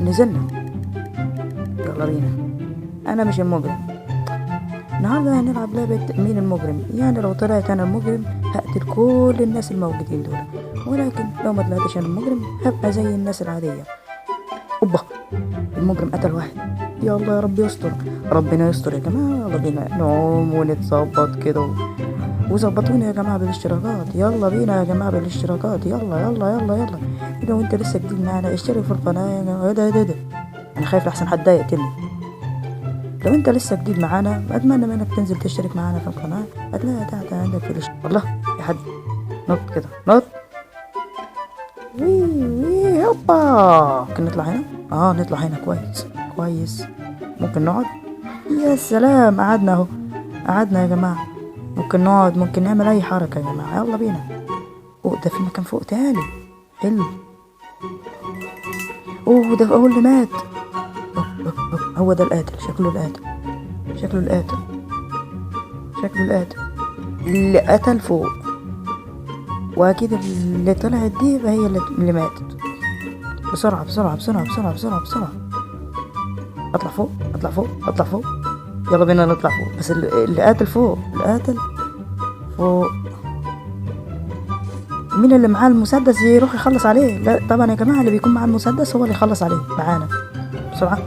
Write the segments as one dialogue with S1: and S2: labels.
S1: نزلنا. يلا بينا. انا مش المجرم. النهارده هنلعب لعبة مين المجرم. يعني لو طلعت انا المجرم هقتل كل الناس الموجودين دول، ولكن لو ما طلعتش انا المجرم هبقى زي الناس العادية. اوبا، المجرم قتل واحد. يلا يا رب يستر، ربنا يستر يا جماعة. يلا بينا نعوم ونتظبط كده وظبطونا يا جماعة بالاشتراكات. يلا بينا يا جماعة بالاشتراكات. يلا يلا يلا يلا. لو انت لسه جديد معانا اشترك في القناة يا جماعة. ايه ده انا خايف لحسن حد يقتلني. لو انت لسه جديد معانا اتمنى منك تنزل تشترك معانا في القناة. هتلاقيها تحت عندك في الاشتراك. الله يا حد، نط كده نط. وي وي هوبا. ممكن نطلع هنا. نطلع هنا. كويس كويس. ممكن نقعد. يا سلام، قعدنا اهو. قعدنا يا جماعة. ممكن نقعد، ممكن نعمل اي حركة يا جماعة. يلا بينا. ده في مكان فوق تاني. حلو. ده هو اللي مات. هو ده القاتل. شكله القاتل اللي قتل فوق. واكيد اللي طلعت دي هي اللي ماتت. بسرعة بسرعة بسرعة بسرعة بسرعة بسرعة. اطلع فوق. يلا بينا نطلع فوق. بس اللي قاتل فوق. مين اللي معاه المسدس يروح يخلص عليه؟ لا طبعا يا جماعة، اللي بيكون معاه المسدس هو اللي يخلص عليه معانا. بسرعة.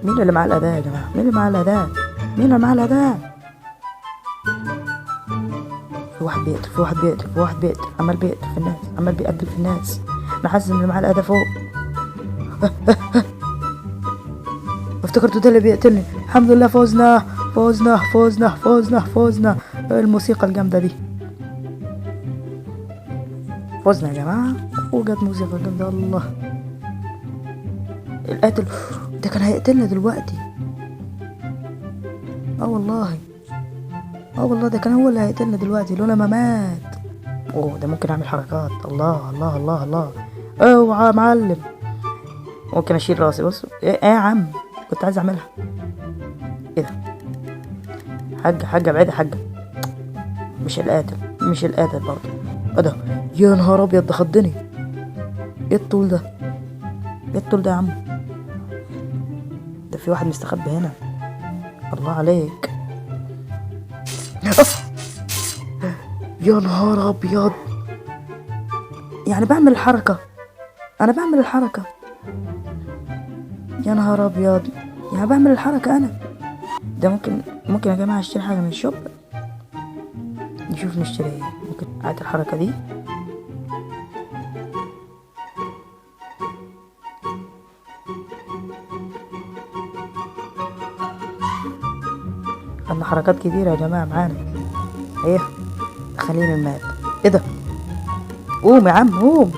S1: مين اللي معاه الأداة يا جماعة؟ مين اللي معاه الأداة؟ في واحد بيقتل عمال بيقتل في الناس. انا حاسس ان اللي معاه الأداة فوق. افتكرته ده اللي بيقتلني. الحمد لله فوزنا. الموسيقى الجامدة دي. فوزنا يا جماعة. وجت موسيقى جامدة. الله، القاتل ده كان هيقتلنا دلوقتي. والله ده كان هو اللي هيقتلنا دلوقتي لولا ما مات. ده ممكن اعمل حركات. الله. اوعى يا معلم. ممكن اشيل راسي. بص ايه يا عم، كنت عايز اعملها. ايه ده؟ حاجة بعيدة. حاجة مش القاتل برضه. ايه ده؟ يا نهار ابيض، ده خضني. ايه الطول ده يا عم؟ ده في واحد مستخبي هنا. الله عليك. يا نهار ابيض، يعني بعمل الحركة. يا نهار ابيض، يعني بعمل الحركة انا. ده ممكن يا جماعة اشتري حاجة من الشوب. نشوف نشتري ايه. ممكن اعيد الحركة دي. عندنا حركات كتيرة يا جماعة معانا. ايه خلينا المات. ايه ده؟ قوم يا عم قوم.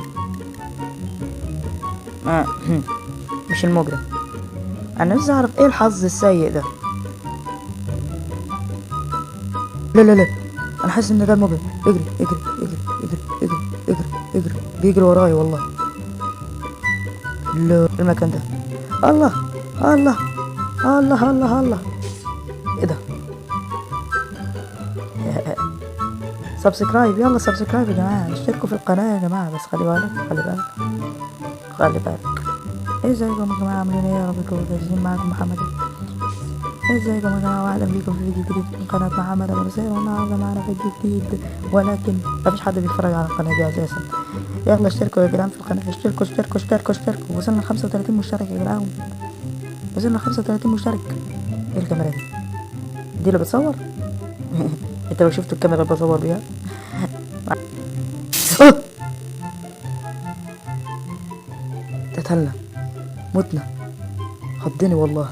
S1: مش المجرم. انا عايز اعرف ايه الحظ السيء ده. لا انا حاسس ان ده المجرم. اجري بيجري وراي والله. لا المكان ده. الله. ايه ده؟ سبسكرايب. يلا سبسكرايب يا جماعة. اشتركوا في القناة يا جماعة. بس خلي بالك. ازيكم يا جماعة، عاملين ايه؟ يا رب تكونوا كويسين. معاكم محمد. ازيكم يا جماعة، واهلا بيكم في فيديو جديد من قناة محمد ابو نصير. والنهارده معانا فيديو جديد، ولكن مفيش حد بيتفرج على القناة دي اساسا. يلا اشتركوا يا جدعان في القناة. اشتركوا. وصلنا 35 مشترك يا جدعان. ايه الكاميرا دي اللي بتصور؟ انت لو شفت الكاميرا اللي بصور بيها. تتهلى. متنا. خضني والله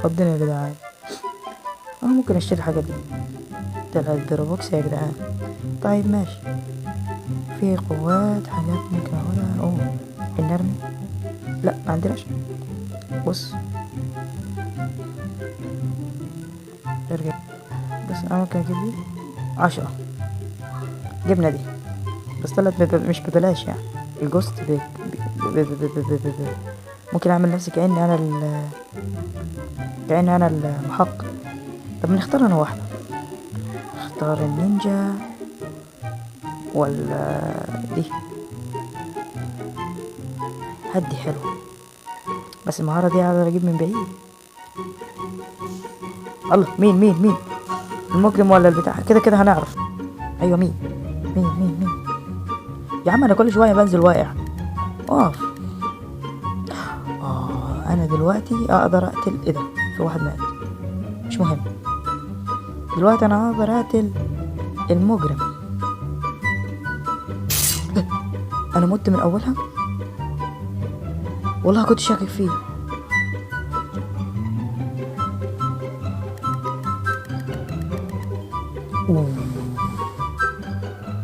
S1: خضني يا جدعان. ممكن اشتري الحاجة دي. ده الدروبوكس يا جدعان. طيب ماشي. في قوات حاجات ممكن اقولها. النرمي. لا ما عندناش. بص ارجع. بس انا ممكن اجيب دي 10. جبنا دي بس طلعت مش ببلاش يعني. الجوست ممكن اعمل نفسي كأني انا المحقق. طب نختار انا واحدة. اختار النينجا. ولا دي؟ هدي حلو، بس المهارة دي اقدر اجيب من بعيد. الله، مين المجرم ولا البتاع؟ كده هنعرف. ايوه مين. يا عم انا كل شوية بنزل واقع. اقف. انا دلوقتي اقدر اقتل. ايه ده؟ في واحد مات، مش مهم. دلوقتي انا اقدر اقتل المجرم. انا مت من اولها، والله كنت شاكك فيه.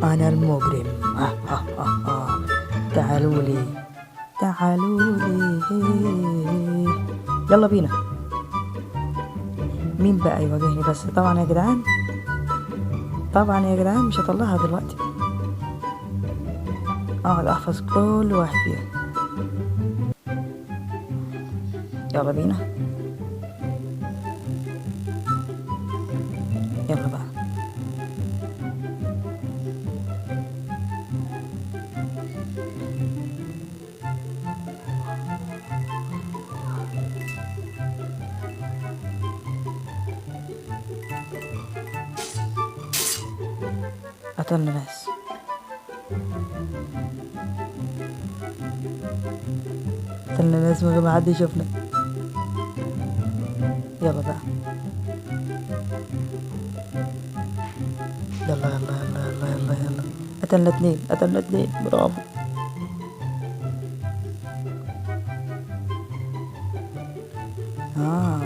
S1: انا المجرم. تعالوا لي. يلا بينا. مين بقى يواجهني؟ بس طبعا يا جدعان مش هطلعها دلوقتي. اقعد احفظ كل واحد فيهم. يلا بينا. يلا بقى. قتلنا ناس. من غير ما حد يشوفنا. يلا بقى. يلا. قتلنا اتنين. برافو.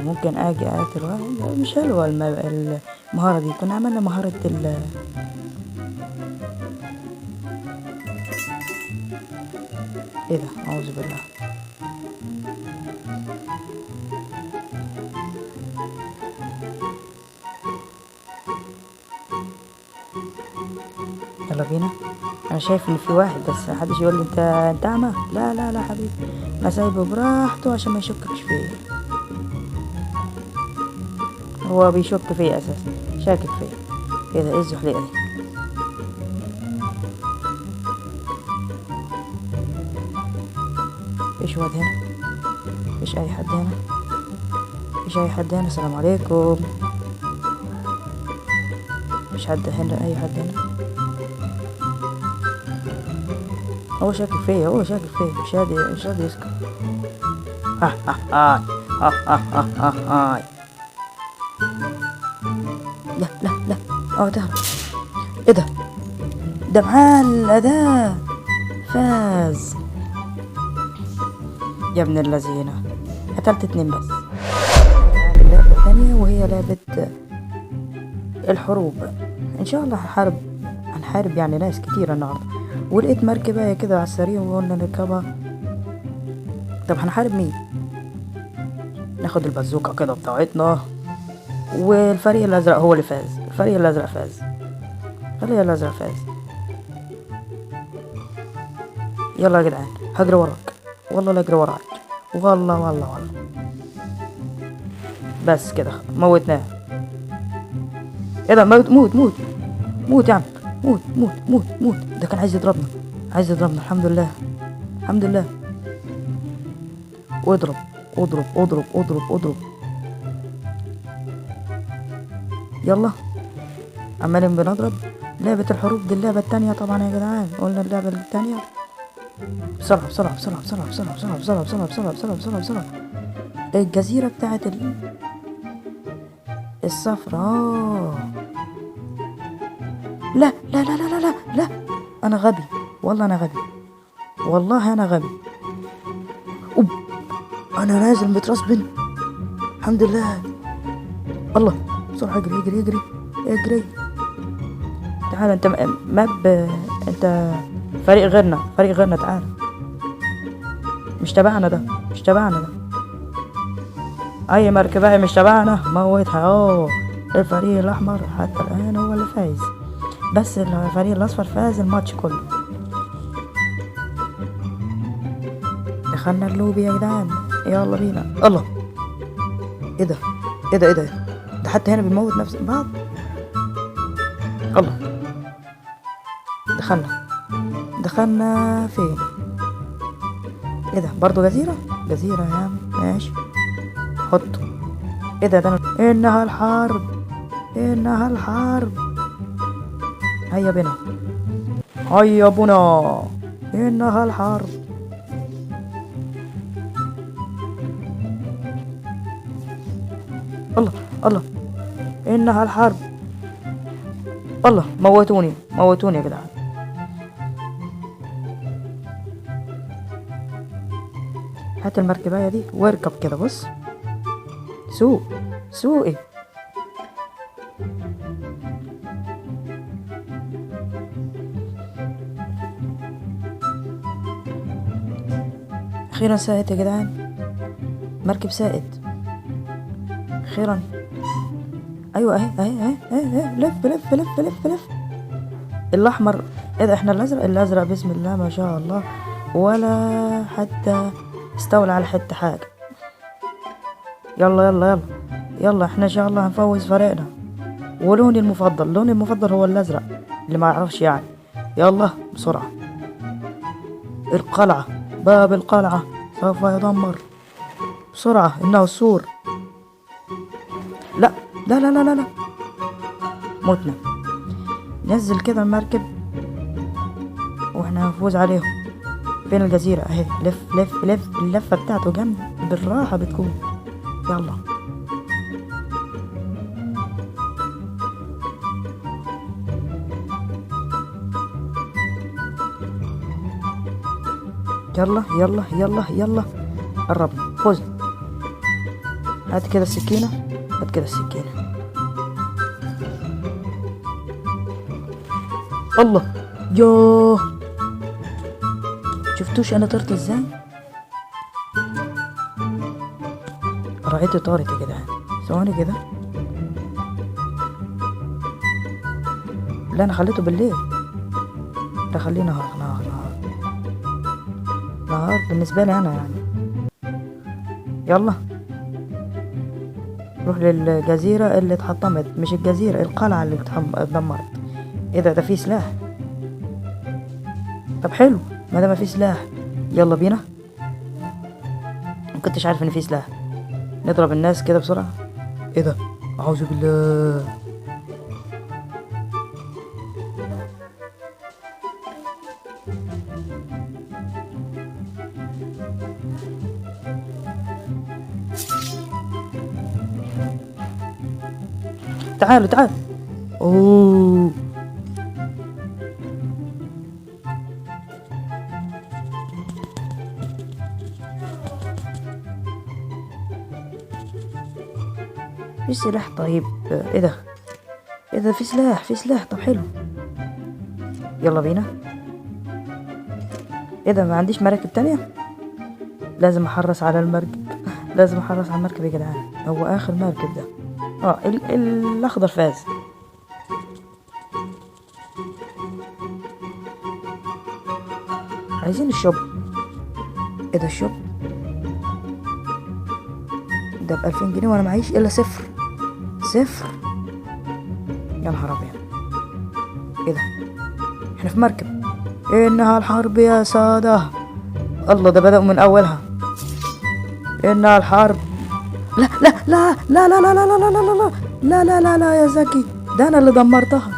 S1: ممكن اجي اقتل واحد. مش حلوة المهارة دي. كنا عملنا مهارة ايه ده؟ اعوذ بالله. يلا بينا. انا شايف ان في واحد، بس محدش يقول لي انت اعمى. لا حبيبي، انا سايبه براحته عشان ما يشككش فيا. هو بيشك فيا اساسا، شاكك فيا. ايه ده؟ ايه الزحليقه دي؟ فيش واد هنا، فيش اي حد هنا. السلام عليكم. مش حد هنا، اي حد هنا. هو شاكك فيا، مش راضي يسكت. لا تهرب. ايه ده معاه الأداة. فاز يا ابن اللذينة. قتلت 2 بس. اللعبة الثانية وهي لعبة الحروب. ان شاء الله هنحارب يعني ناس كتير النهاردة. ولقيت مركبة كده على السريع وقلنا نركبها. طب هنحارب مين؟ ناخد البازوكة كده بتاعتنا. والفريق الازرق هو اللي فاز. الفريق الازرق فاز. يلا يا جدعان، هجري وراك. والله لا اجري وراك. والله. بس كده موتناه. ايه ده؟ موت يا عم. موت. ده كان عايز يضربنا. الحمد لله. واضرب. يلا، عمالين بنضرب. لعبة الحروب دي اللعبة التانية طبعا يا جدعان. قلنا اللعبة التانية. بسرعة. الجزيرة بتاعت الصفراء. لا. انا غبي. والله انا غبي. انا نازل مترسبن. الحمد لله. الله، بسرعة اجري. تعال انت انت فريق غيرنا. تعال. مش تبعنا ده. اي مركبة مش تبعنا موتها. الفريق الاحمر حتى الان هو اللي فايز، بس الفريق الاصفر فاز الماتش كله. دخلنا اللوبي يا جدعان. يلا بينا. الله، ايه ده؟ ده حتى هنا بنموت نفس بعض. الله، دخلنا فين؟ ايه ده برضو جزيرة يا عم ماشي حطه. ايه ده انها الحرب هيا بنا انها الحرب. الله انها الحرب. الله موتوني يا جدعان. هات المركباية دي واركب كده بص سوقي. اخيرا ساقت يا جدعان، مركب ساقت اخيرا. ايوه اهي لف الاحمر. ايه ده احنا الازرق بسم الله ما شاء الله، ولا حتى استولى على حتة حاجة. يلا احنا ان شاء الله هنفوز فريقنا. ولوني المفضل هو الازرق اللي ما يعرفش يعني. يلا بسرعة. القلعة، باب القلعة سوف يدمر بسرعة. انه السور. لا موتنا. نزل كده المركب واحنا هنفوز عليهم. فين الجزيرة اهي. لف اللفة بتاعته جنب بالراحة بتكون. يلا قربنا فوز. هات كده السكينة. الله يوه، شفتوش انا طرت ازاي؟ رأيت طارت يا جدعان. ثواني كده. لا انا خليته بالليل. لا خليه نهار بالنسبة لي انا يعني. يلا روح للجزيرة اللي اتحطمت، مش الجزيرة، القلعة اللي اتدمرت. ايه ده فيه سلاح. طب حلو ما دام فيه سلاح يلا بينا. ما كنتش عارف ان فيه سلاح. نضرب الناس كده بسرعة. ايه ده اعوذ بالله. تعال اوه. في سلاح طيب. ايه ده في سلاح طب حلو. يلا بينا. ايه ده ما عنديش مراكب تانية. لازم احرص على المركب يا جدعان. هو اخر مركب ده. الاخضر فاز. عايزين الشوب. ايه ده الشوب ده ب2000 جنيه وانا معيش الا صفر. يا نهار ابيض. ايه ده احنا في مركب. انها الحرب يا سادة. الله ده بدأوا من اولها. انها الحرب. لا يا زكي ده انا اللي دمرتها.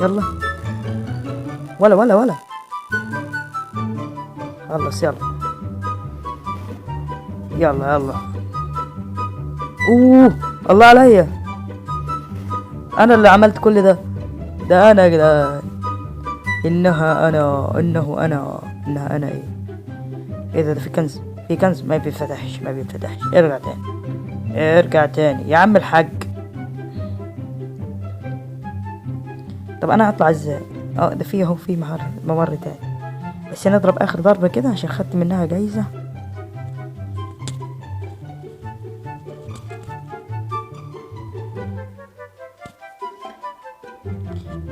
S1: يلا ولا خلص. يلا اوه الله عليا. انا اللي عملت كل ده انا يا جدعان. انها انا ايه ده في كنز ما بيفتحش. ارجع تاني يا عم الحاج. طب انا هطلع ازاي؟ ده فيه ممر تاني. بس نضرب اخر ضربة كده عشان خدت منها جايزة.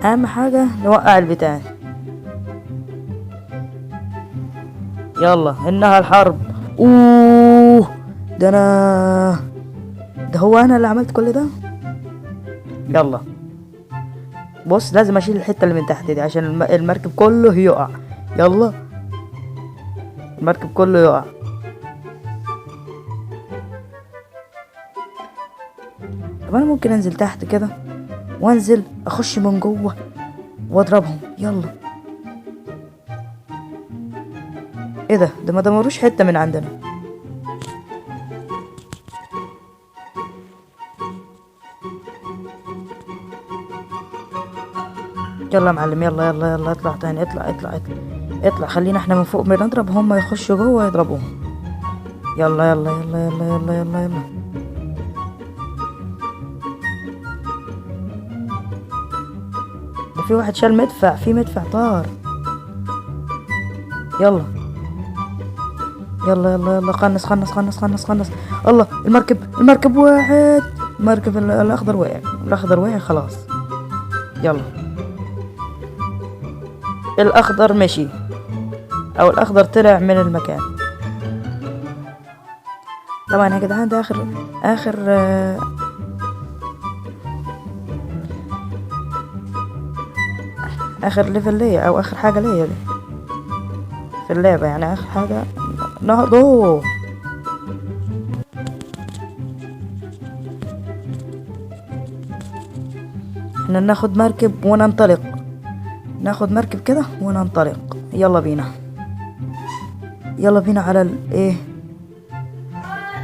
S1: اهم حاجة نوقع البتاع. يلا انها الحرب. اوه ده هو انا اللي عملت كل ده. يلا بص، لازم اشيل الحتة اللي من تحت دي عشان المركب كله يقع. يلا المركب كله يقع. طب انا ممكن انزل تحت كده وانزل اخش من جوه واضربهم. يلا. ايه ده ما دمروش حتة من عندنا. يلا يا معلم، يلا اطلع تاني، اطلع خلينا احنا من فوق بنضرب، هم يخشوا جوه يضربوهم. يلا. ده في واحد شال مدفع، في مدفع طار. يلا خنص. الله، المركب واحد. المركب الاخضر وقع خلاص. يلا الاخضر مشي، او الاخضر طلع من المكان. طبعا يا جدعان ده اخر ليفل ليا، او اخر حاجة ليا دي في اللعبة، يعني اخر حاجة نهضو. احنا ناخد مركب وننطلق، ناخد مركب كده وننطلق. يلا بينا على الايه،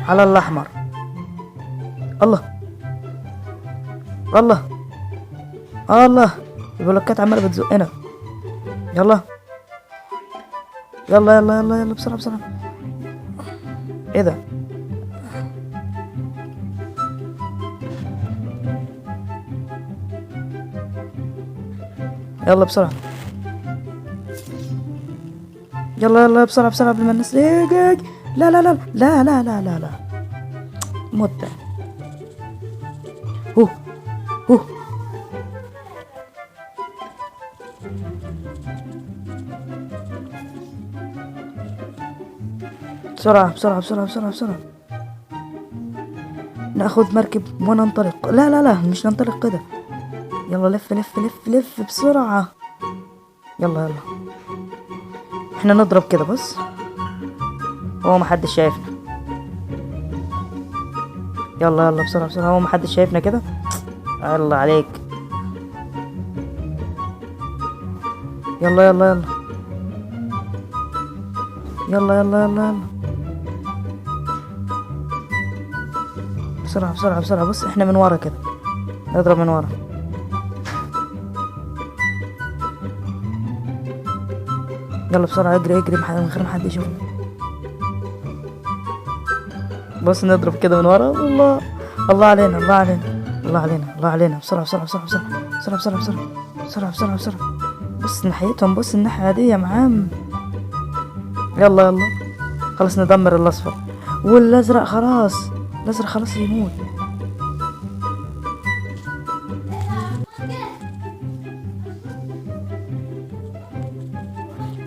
S1: على الاحمر. الله البلوكات عماله بتزقنا. يلا بسرعه. ايه ده؟ يلا بسرعه، يلا بسرعه قبل ما الناس. لا مت. هو بسرعة. ناخد مركب وننطلق. لا مش ننطلق كده. يلا لف بسرعة. يلا احنا نضرب كده بس، هو محدش شايفنا. يلا بسرعة هو محدش شايفنا كده. الله عليك. يلا بسرعة. بص احنا من ورا كده، نضرب من ورا. يلا بسرعة، اجري من غير ما حد يشوفنا. بص نضرب كده من ورا. الله علينا. بسرعة. بص ناحيتهم، بص الناحية دي يا معام. يلا خلاص ندمر الاصفر والازرق. الازرق خلاص يموت.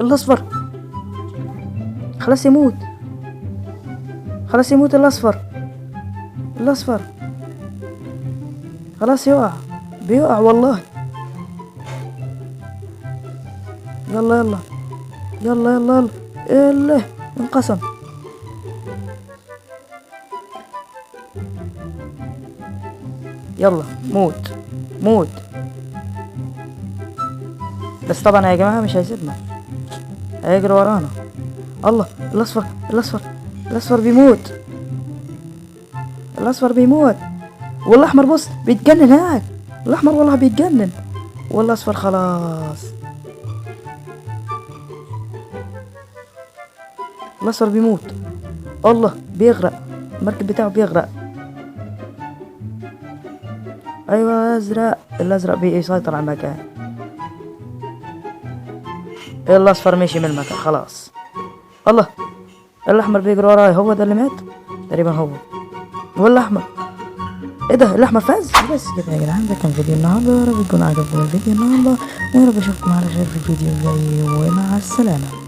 S1: الاصفر خلاص يموت. الاصفر خلاص بيقع والله. يلا انقسم. يلا موت. بس طبعا يا جماعة مش هيسيبنا، هيجري ورانا. الله، الاصفر بيموت. والاحمر بص بيتجنن هناك. الاحمر والله بيتجنن، والاصفر خلاص. الاصفر بيموت. الله، بيغرق، المركب بتاعه بيغرق. ايوه الازرق بيسيطر على المكان. الاصفر مشي من المكان خلاص. الله، الاحمر بيجري وراي. هو ده اللي مات تقريبا، هو والاحمر. ايه ده، الاحمر فاز. بس كده يا جدعان، ده كان فيديو النهارده. يا رب يكون عجبكم الفيديو النهارده، ويا رب اشوفكم على خير في الفيديو الجاي، ومع السلامه.